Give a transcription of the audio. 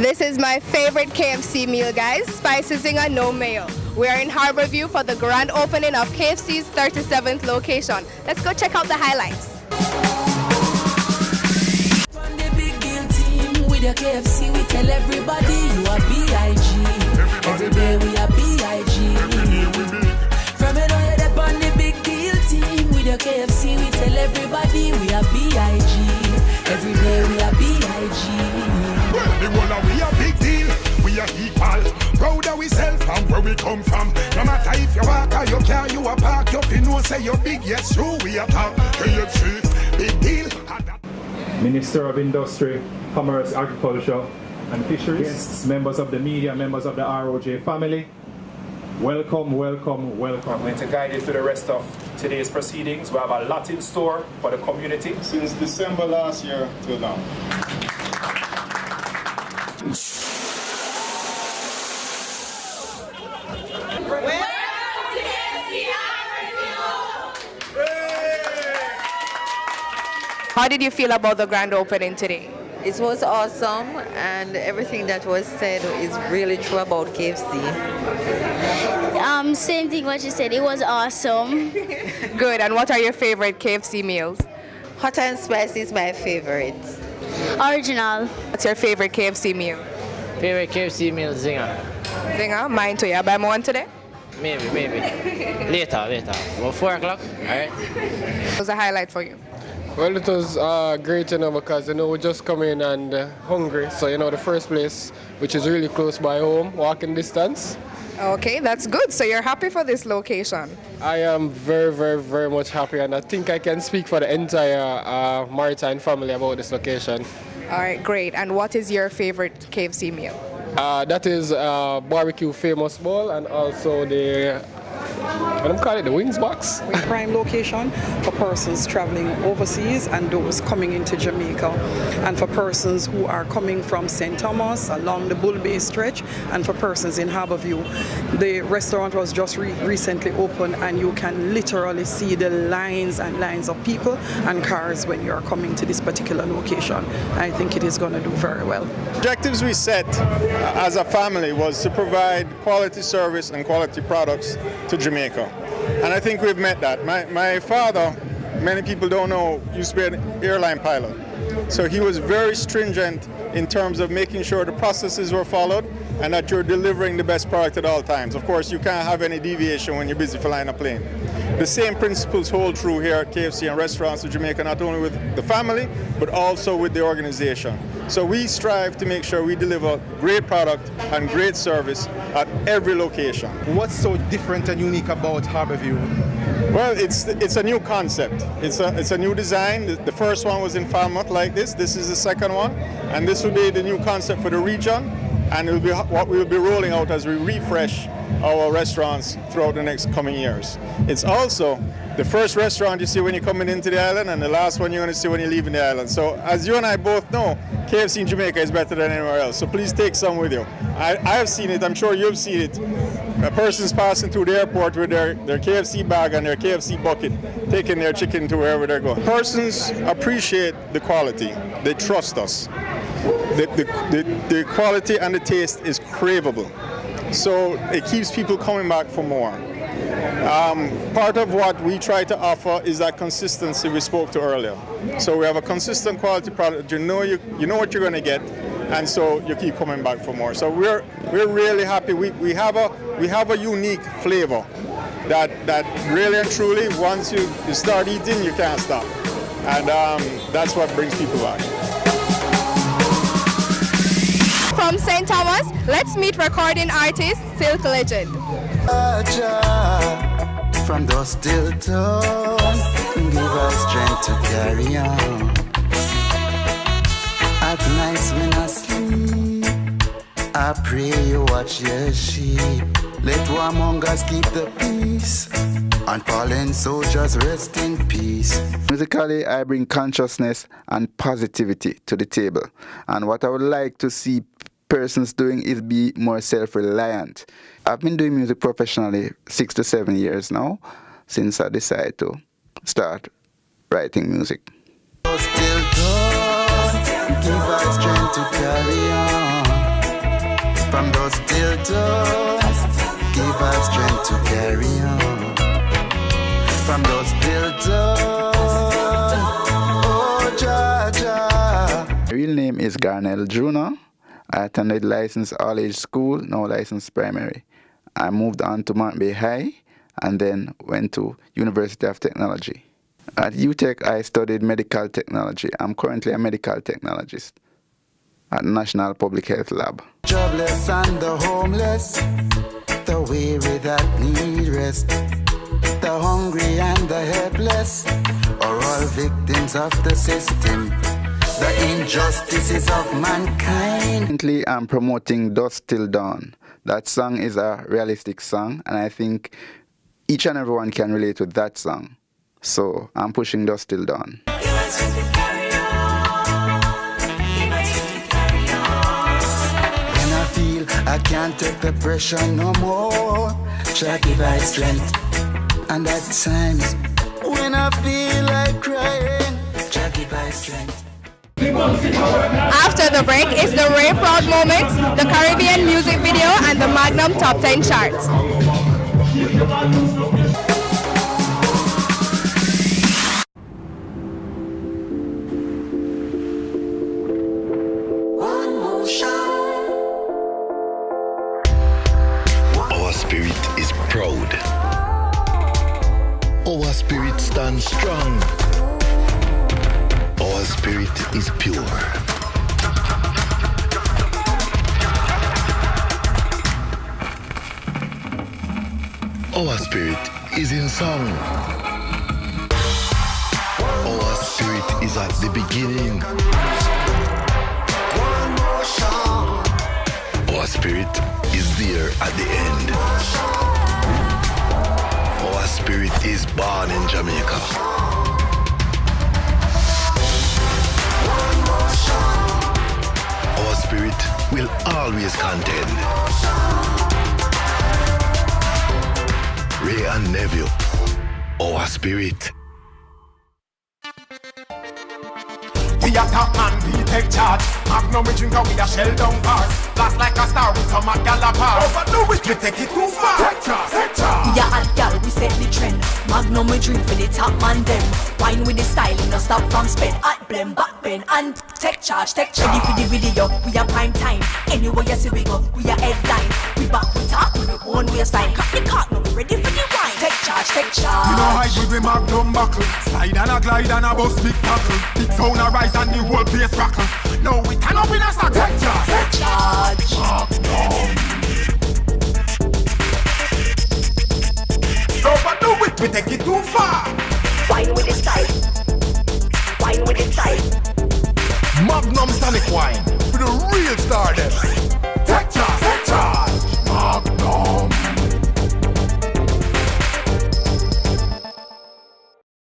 This is my favorite KFC meal, guys. Spicy zinger, no mayo. We are in Harborview for the grand opening of KFC's 37th location. Let's go check out the highlights. From the big deal team with your KFC, we tell everybody you are B.I.G. Every day we are B.I.G. From you know you're the on the big deal team with your KFC, we tell everybody we are B.I.G. Every day we are B.I.G. The one that we a big deal, we are equal. Proud of ourselves and where we come from. No matter if you walk or you car, you a park, you fi know say you're big, yes true, we a top. KFC, big deal. Minister of Industry, Commerce, Agriculture and Fisheries, guests, members of the media, members of the ROJ family, welcome, welcome, welcome. I'm going to guide you through the rest of today's proceedings. We have a lot in store for the community. Since December last year till now. How did you feel about the grand opening today? It was awesome, and everything that was said is really true about KFC. Same thing what you said, it was awesome. Good, and what are your favorite KFC meals? Hot and spicy is my favorite. Original. What's your favorite KFC meal? Favorite KFC meal, zinger. Zinger? Mine too. You buy more one today? Maybe. Later. About 4 o'clock, alright? What was a highlight for you? Well, it was great, because, we just come in and hungry. So, the first place, which is really close by home, walking distance. Okay, that's good. So you're happy for this location? I am very, very, very much happy, and I think I can speak for the entire Maritime family about this location. All right, great. And what is your favorite KFC meal? That is barbecue famous bowl, and also the the wings box. Prime location for persons traveling overseas and those coming into Jamaica, and for persons who are coming from St. Thomas along the Bull Bay stretch, and for persons in Harborview. The restaurant was just recently opened, and you can literally see the lines and lines of people and cars when you are coming to this particular location. I think it is going to do very well. Objectives we set as a family was to provide quality service and quality products to Jamaica. And I think we've met that. My father, many people don't know, used to be an airline pilot. So he was very stringent in terms of making sure the processes were followed and that you're delivering the best product at all times. Of course, you can't have any deviation when you're busy flying a plane. The same principles hold true here at KFC and restaurants in Jamaica, not only with the family, but also with the organization. So we strive to make sure we deliver great product and great service at every location. What's so different and unique about Harborview? Well, it's a new concept. It's a new design. The first one was in Falmouth like this. This is the second one. And this will be the new concept for the region. And it will be what we will be rolling out as we refresh our restaurants throughout the next coming years. It's also the first restaurant you see when you're coming into the island, and the last one you're going to see when you're leaving the island. So as you and I both know, KFC in Jamaica is better than anywhere else. So please take some with you. I have seen it. I'm sure you've seen it. A person's passing through the airport with their KFC bag and their KFC bucket, taking their chicken to wherever they're going. Persons appreciate the quality. They trust us. The quality and the taste is craveable. So it keeps people coming back for more. Part of what we try to offer is that consistency we spoke to earlier. So we have a consistent quality product. You know what you're going to get, and so you keep coming back for more. So we're really happy. We have a unique flavor that really and truly, once you start eating, you can't stop, and that's what brings people back. From St. Thomas, let's meet recording artist Silk Legend. From dusk till dawn, give us strength to carry on. At night when I sleep, I pray you watch your sheep. Let warmongers keep the peace, and fallen soldiers rest in peace. Musically, I bring consciousness and positivity to the table. And what I would like to see persons doing is be more self-reliant. I've been doing music professionally 6 to 7 years now, since I decided to start writing music. Still dawn, give us strength to carry on. to carry on from dusk till dawn. Oh, Jah, Jah. My real name is Garnell Jr. I attended licensed all-age school, now licensed primary. I moved on to Mount Bay High and then went to University of Technology. At UTech, I studied medical technology. I'm currently a medical technologist at National Public Health Lab. Jobless and the homeless, the weary that need rest, the hungry and the helpless are all victims of the system, the injustices of mankind. Currently, I'm promoting Dusk Till Dawn. That song is a realistic song, and I think each and everyone can relate with that song. So I'm pushing Dusk Till Dawn. When I feel I can't take the pressure no more, try to give I strength. And at times when I feel like crying, try to give I strength. After the break is the Ray Proud Moments, the Caribbean music video, and the Magnum Top 10 charts. Our spirit is proud. Our spirit stands strong. Our spirit is pure. Our spirit is in song. Our spirit is at the beginning. Our spirit is there at the end. Our spirit is born in Jamaica. Our spirit will always contend. Ray and Neville, our spirit. We a top man, we take charge. Magnum we drink out with a shell down bars. Blast like a star with some gallopar. Overdo it, we take it too far. Take charge, take charge. We a hot gal, we set the trend. Magnum we drink for the top man them. Wine with the style, no stop from spend. Hot blend, back bend, and take charge, take charge. Ready for the video, we a prime time. Anywhere you see we go, we a headline. We back, we talk, we own waistline. Cut the cart, now we ready for the wine. Take charge, take charge. You know how we be Magnum buckle. Slide and a glide and a bust big tackle. Big sound a rise and the whole place rockle. No, we turn up in a stock. Take charge, take charge. Overdo it, we take it too far. Wine with the style. Wine with the style. Magnum tonic wine for the real star them.